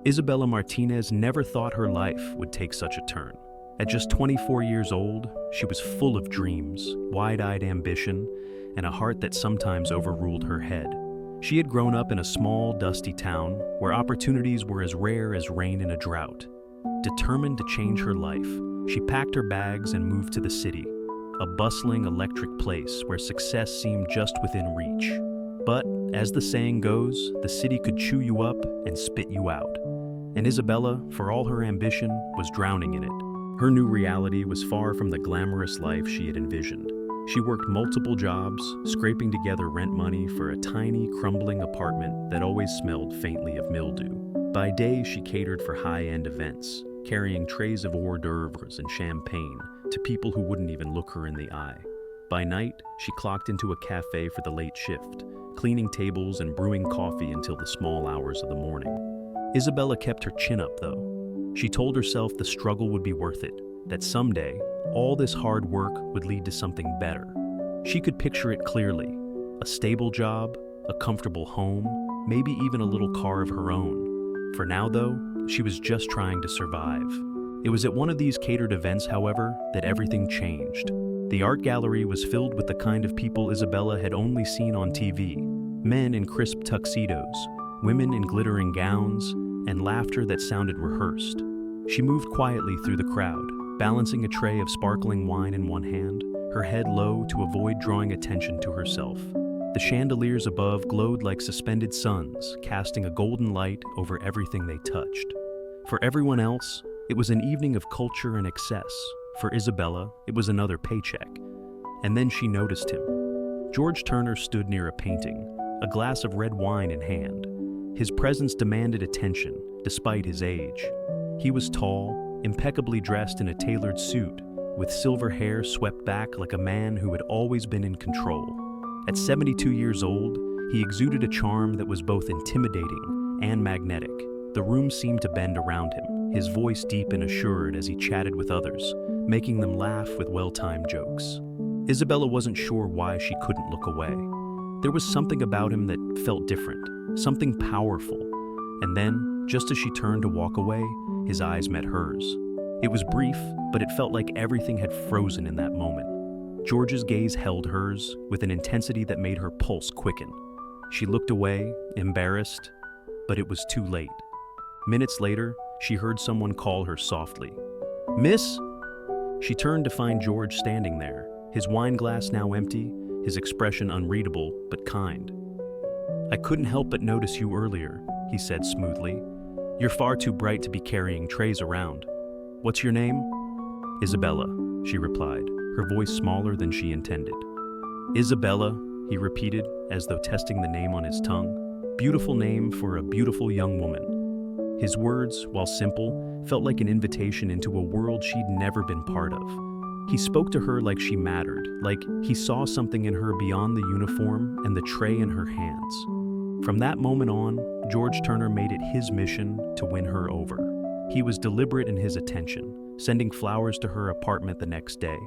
Isabella Martinez never thought her life would take such a turn. At just 24 years old, she was full of dreams, wide-eyed ambition, and a heart that sometimes overruled her head. She had grown up in a small, dusty town where opportunities were as rare as rain in a drought. Determined to change her life, she packed her bags and moved to the city, a bustling, electric place where success seemed just within reach. But, as the saying goes, the city could chew you up and spit you out. And Isabella, for all her ambition, was drowning in it. Her new reality was far from the glamorous life she had envisioned. She worked multiple jobs, scraping together rent money for a tiny, crumbling apartment that always smelled faintly of mildew. By day, she catered for high-end events, carrying trays of hors d'oeuvres and champagne to people who wouldn't even look her in the eye. By night, she clocked into a cafe for the late shift, cleaning tables and brewing coffee until the small hours of the morning. Isabella kept her chin up, though. She told herself the struggle would be worth it, that someday, all this hard work would lead to something better. She could picture it clearly: a stable job, a comfortable home, maybe even a little car of her own. For now, though, she was just trying to survive. It was at one of these catered events, however, that everything changed. The art gallery was filled with the kind of people Isabella had only seen on TV. Men in crisp tuxedos, women in glittering gowns, and laughter that sounded rehearsed. She moved quietly through the crowd, balancing a tray of sparkling wine in one hand, her head low to avoid drawing attention to herself. The chandeliers above glowed like suspended suns, casting a golden light over everything they touched. For everyone else, it was an evening of culture and excess. For Isabella, it was another paycheck. And then she noticed him. George Turner stood near a painting, a glass of red wine in hand. His presence demanded attention, despite his age. He was tall, impeccably dressed in a tailored suit, with silver hair swept back like a man who had always been in control. At 72 years old, he exuded a charm that was both intimidating and magnetic. The room seemed to bend around him, his voice deep and assured as he chatted with others, making them laugh with well-timed jokes. Isabella wasn't sure why she couldn't look away. There was something about him that felt different, something powerful. And then, just as she turned to walk away, his eyes met hers. It was brief, but it felt like everything had frozen in that moment. George's gaze held hers with an intensity that made her pulse quicken. She looked away, embarrassed, but it was too late. Minutes later, she heard someone call her softly. "Miss?" She turned to find George standing there, his wine glass now empty, his expression unreadable but kind. "I couldn't help but notice you earlier," he said smoothly. "You're far too bright to be carrying trays around. What's your name?" "Isabella," she replied, her voice smaller than she intended. "Isabella," he repeated, as though testing the name on his tongue. "Beautiful name for a beautiful young woman." His words, while simple, felt like an invitation into a world she'd never been part of. He spoke to her like she mattered, like he saw something in her beyond the uniform and the tray in her hands. From that moment on, George Turner made it his mission to win her over. He was deliberate in his attention, sending flowers to her apartment the next day,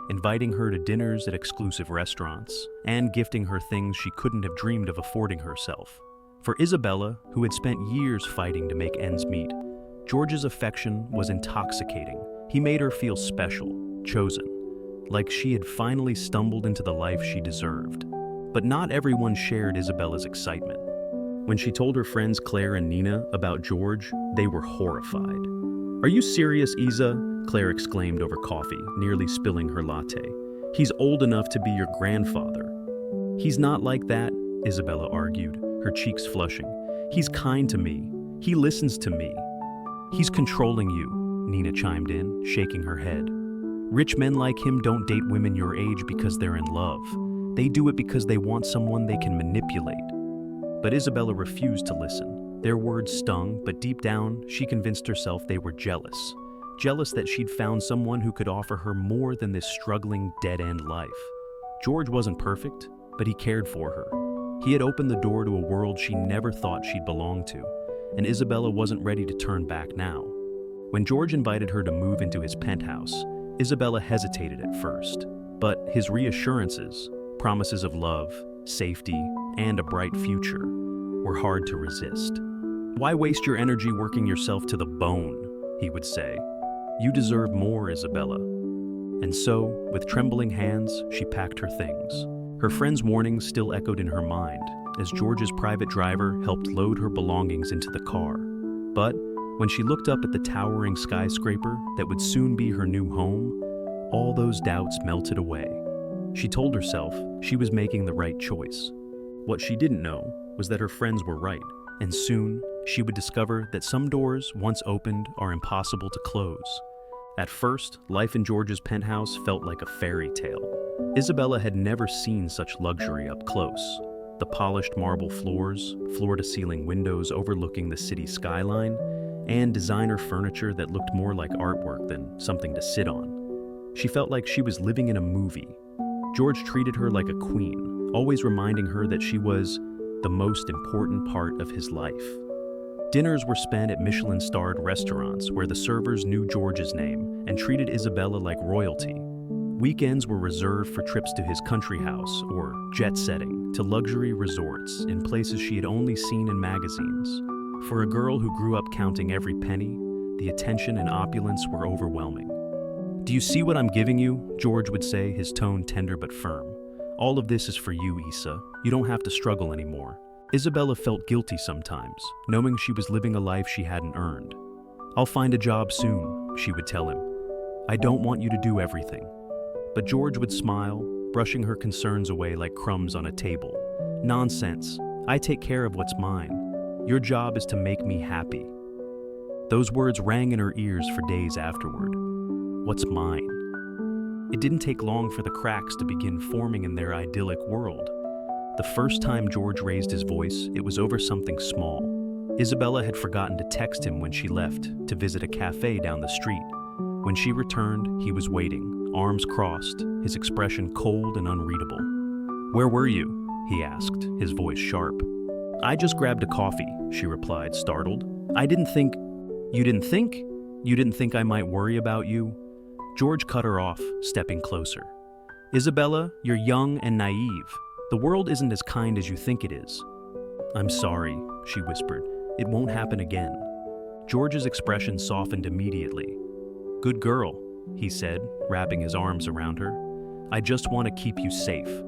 inviting her to dinners at exclusive restaurants, and gifting her things she couldn't have dreamed of affording herself. For Isabella, who had spent years fighting to make ends meet, George's affection was intoxicating. He made her feel special, chosen, like she had finally stumbled into the life she deserved. But not everyone shared Isabella's excitement. When she told her friends Claire and Nina about George, they were horrified. "Are you serious, Isa?" Claire exclaimed over coffee, nearly spilling her latte. "He's old enough to be your grandfather." "He's not like that," Isabella argued, her cheeks flushing. "He's kind to me. He listens to me." "He's controlling you," Nina chimed in, shaking her head. "Rich men like him don't date women your age because they're in love. They do it because they want someone they can manipulate." But Isabella refused to listen. Their words stung, but deep down, she convinced herself they were jealous. Jealous that she'd found someone who could offer her more than this struggling, dead-end life. George wasn't perfect, but he cared for her. He had opened the door to a world she never thought she'd belong to, and Isabella wasn't ready to turn back now. When George invited her to move into his penthouse, Isabella hesitated at first, but his reassurances, promises of love, safety, and a bright future, were hard to resist. Why waste your energy working yourself to the bone? He would say. You deserve more, Isabella. And so, with trembling hands, she packed her things. Her friend's warnings still echoed in her mind as George's private driver helped load her belongings into the car. But when she looked up at the towering skyscraper that would soon be her new home, all those doubts melted away. She told herself she was making the right choice. What she didn't know was that her friends were right, and soon she would discover that some doors, once opened, are impossible to close. At first, life in George's penthouse felt like a fairy tale. Isabella had never seen such luxury up close. The polished marble floors, floor-to-ceiling windows overlooking the city skyline, and designer furniture that looked more like artwork than something to sit on. She felt like she was living in a movie. George treated her like a queen, always reminding her that she was the most important part of his life. Dinners were spent at Michelin-starred restaurants where the servers knew George's name and treated Isabella like royalty. Weekends were reserved for trips to his country house or jet-setting to luxury resorts in places she had only seen in magazines. For a girl who grew up counting every penny, the attention and opulence were overwhelming. "Do you see what I'm giving you?" George would say, his tone tender but firm. "All of this is for you, Issa. You don't have to struggle anymore." Isabella felt guilty sometimes, knowing she was living a life she hadn't earned. "I'll find a job soon," she would tell him. "I don't want you to do everything." But George would smile, brushing her concerns away like crumbs on a table. "Nonsense. I take care of what's mine. Your job is to make me happy." Those words rang in her ears for days afterward. What's mine? It didn't take long for the cracks to begin forming in their idyllic world. The first time George raised his voice, it was over something small. Isabella had forgotten to text him when she left to visit a cafe down the street. When she returned, he was waiting, arms crossed, his expression cold and unreadable. "Where were you?" he asked, his voice sharp. "I just grabbed a coffee," she replied, startled. "I didn't think—" "You didn't think? You didn't think I might worry about you?" George cut her off, stepping closer. "Isabella, you're young and naive. The world isn't as kind as you think it is." "I'm sorry," she whispered. "It won't happen again." George's expression softened immediately. "Good girl," he said, wrapping his arms around her. "I just want to keep you safe."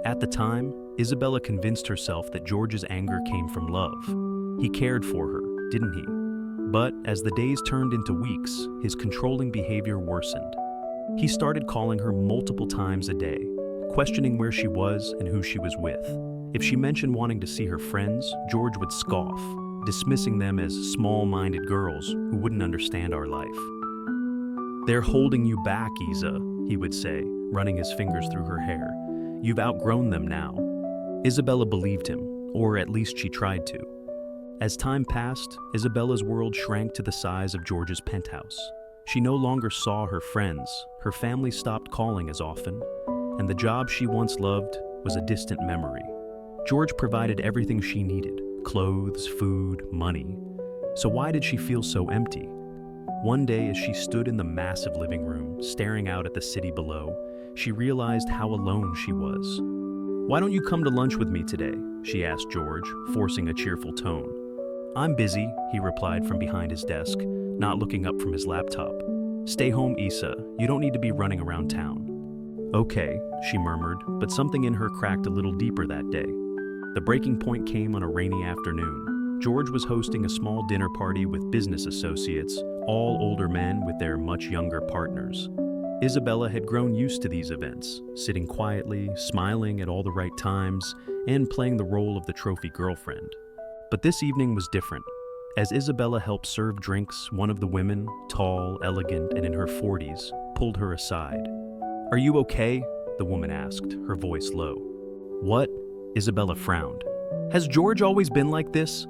At the time, Isabella convinced herself that George's anger came from love. He cared for her, didn't he? But as the days turned into weeks, his controlling behavior worsened. He started calling her multiple times a day, questioning where she was and who she was with. If she mentioned wanting to see her friends, George would scoff, dismissing them as small-minded girls who wouldn't understand our life. "They're holding you back, Isa," he would say, running his fingers through her hair. "You've outgrown them now." Isabella believed him, or at least she tried to. As time passed, Isabella's world shrank to the size of George's penthouse. She no longer saw her friends, her family stopped calling as often, and the job she once loved was a distant memory. George provided everything she needed: clothes, food, money. So why did she feel so empty? One day, as she stood in the massive living room, staring out at the city below, she realized how alone she was. "Why don't you come to lunch with me today?" she asked George, forcing a cheerful tone. "I'm busy," he replied from behind his desk, not looking up from his laptop. "Stay home, Issa. You don't need to be running around town." "Okay," she murmured, but something in her cracked a little deeper that day. The breaking point came on a rainy afternoon. George was hosting a small dinner party with business associates, all older men with their much younger partners. Isabella had grown used to these events, sitting quietly, smiling at all the right times, and playing the role of the trophy girlfriend. But this evening was different. As Isabella helped serve drinks, one of the women, tall, elegant, and in her 40s, pulled her aside. "Are you okay?" the woman asked, her voice low. "What?" Isabella frowned. "Has George always been like this?"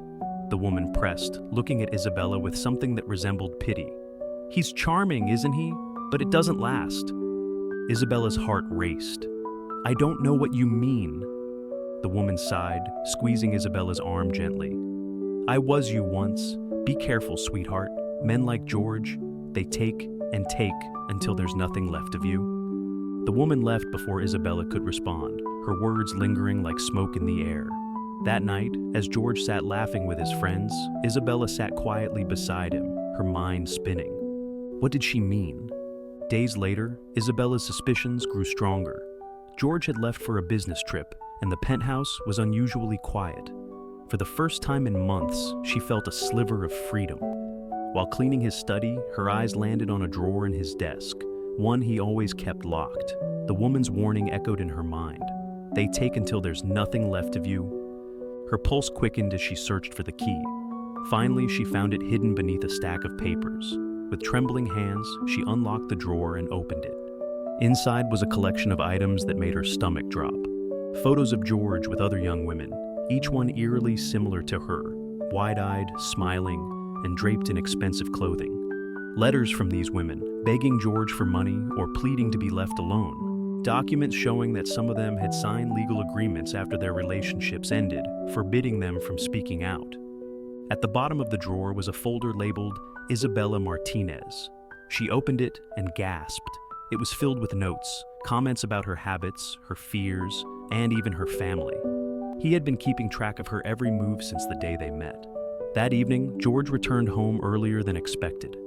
the woman pressed, looking at Isabella with something that resembled pity. "He's charming, isn't he? But it doesn't last." Isabella's heart raced. "I don't know what you mean." The woman sighed, squeezing Isabella's arm gently. "I was you once. Be careful, sweetheart. Men like George, they take and take until there's nothing left of you." The woman left before Isabella could respond, her words lingering like smoke in the air. That night, as George sat laughing with his friends, Isabella sat quietly beside him, her mind spinning. What did she mean? Days later, Isabella's suspicions grew stronger. George had left for a business trip, and the penthouse was unusually quiet. For the first time in months, she felt a sliver of freedom. While cleaning his study, her eyes landed on a drawer in his desk, one he always kept locked. The woman's warning echoed in her mind. They take until there's nothing left of you. Her pulse quickened as she searched for the key. Finally, she found it hidden beneath a stack of papers. With trembling hands, she unlocked the drawer and opened it. Inside was a collection of items that made her stomach drop. Photos of George with other young women, each one eerily similar to her, wide-eyed, smiling, and draped in expensive clothing. Letters from these women, begging George for money or pleading to be left alone. Documents showing that some of them had signed legal agreements after their relationships ended, forbidding them from speaking out. At the bottom of the drawer was a folder labeled Isabella Martinez. She opened it and gasped. It was filled with notes, comments about her habits, her fears, and even her family. He had been keeping track of her every move since the day they met. That evening, George returned home earlier than expected.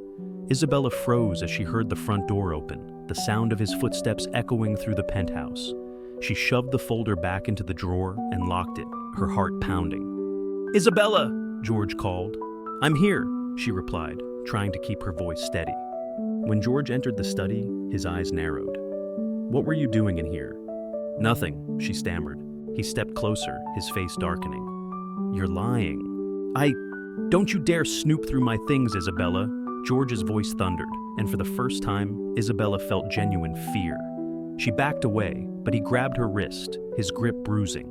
Isabella froze as she heard the front door open, the sound of his footsteps echoing through the penthouse. She shoved the folder back into the drawer and locked it, her heart pounding. "Isabella!" George called. "I'm here," she replied, trying to keep her voice steady. When George entered the study, his eyes narrowed. "What were you doing in here?" "Nothing," she stammered. He stepped closer, his face darkening. "You're lying." Don't you dare snoop through my things, Isabella." George's voice thundered, and for the first time, Isabella felt genuine fear. She backed away, but he grabbed her wrist, his grip bruising.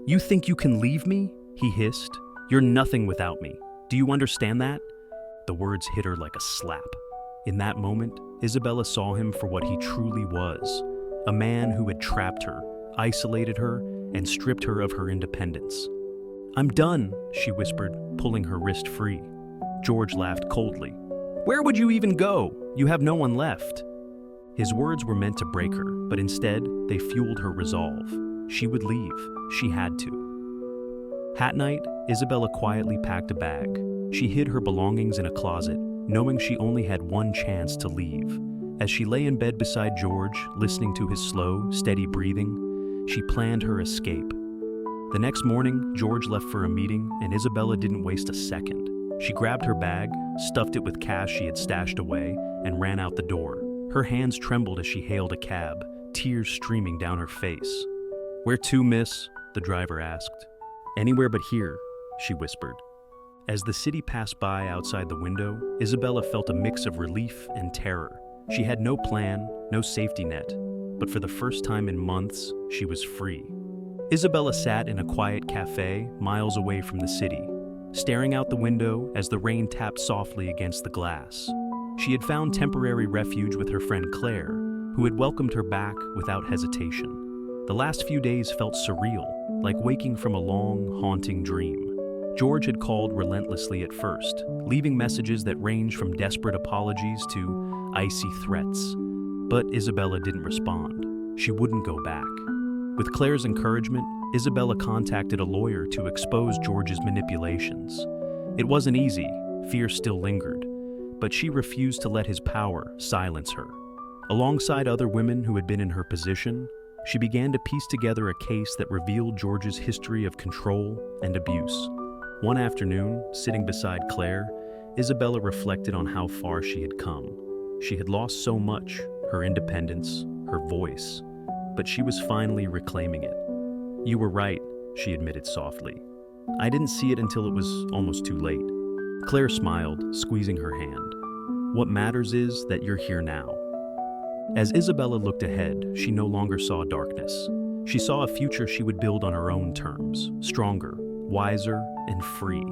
"You think you can leave me?" he hissed. "You're nothing without me. Do you understand that?" The words hit her like a slap. In that moment, Isabella saw him for what he truly was, a man who had trapped her, isolated her, and stripped her of her independence. "I'm done," she whispered, pulling her wrist free. George laughed coldly. "Where would you even go? You have no one left." His words were meant to break her, but instead, they fueled her resolve. She would leave. She had to. That night, Isabella quietly packed a bag. She hid her belongings in a closet, knowing she only had one chance to leave. As she lay in bed beside George, listening to his slow, steady breathing, she planned her escape. The next morning, George left for a meeting, and Isabella didn't waste a second. She grabbed her bag, stuffed it with cash she had stashed away, and ran out the door. Her hands trembled as she hailed a cab, tears streaming down her face. "Where to, miss?" the driver asked. "Anywhere but here," she whispered. As the city passed by outside the window, Isabella felt a mix of relief and terror. She had no plan, no safety net, but for the first time in months, she was free. Isabella sat in a quiet cafe miles away from the city, staring out the window as the rain tapped softly against the glass. She had found temporary refuge with her friend Claire, who had welcomed her back without hesitation. The last few days felt surreal, like waking from a long, haunting dream. George had called relentlessly at first, leaving messages that ranged from desperate apologies to icy threats. But Isabella didn't respond. She wouldn't go back. With Claire's encouragement, Isabella contacted a lawyer to expose George's manipulations. It wasn't easy, fear still lingered, but she refused to let his power silence her. Alongside other women who had been in her position, she began to piece together a case that revealed George's history of control and abuse. One afternoon, sitting beside Claire, Isabella reflected on how far she had come. She had lost so much, her independence, her voice, but she was finally reclaiming it. "You were right," she admitted softly. "I didn't see it until it was almost too late." Claire smiled, squeezing her hand. "What matters is that you're here now." As Isabella looked ahead, she no longer saw darkness. She saw a future she would build on her own terms, stronger, wiser, and free.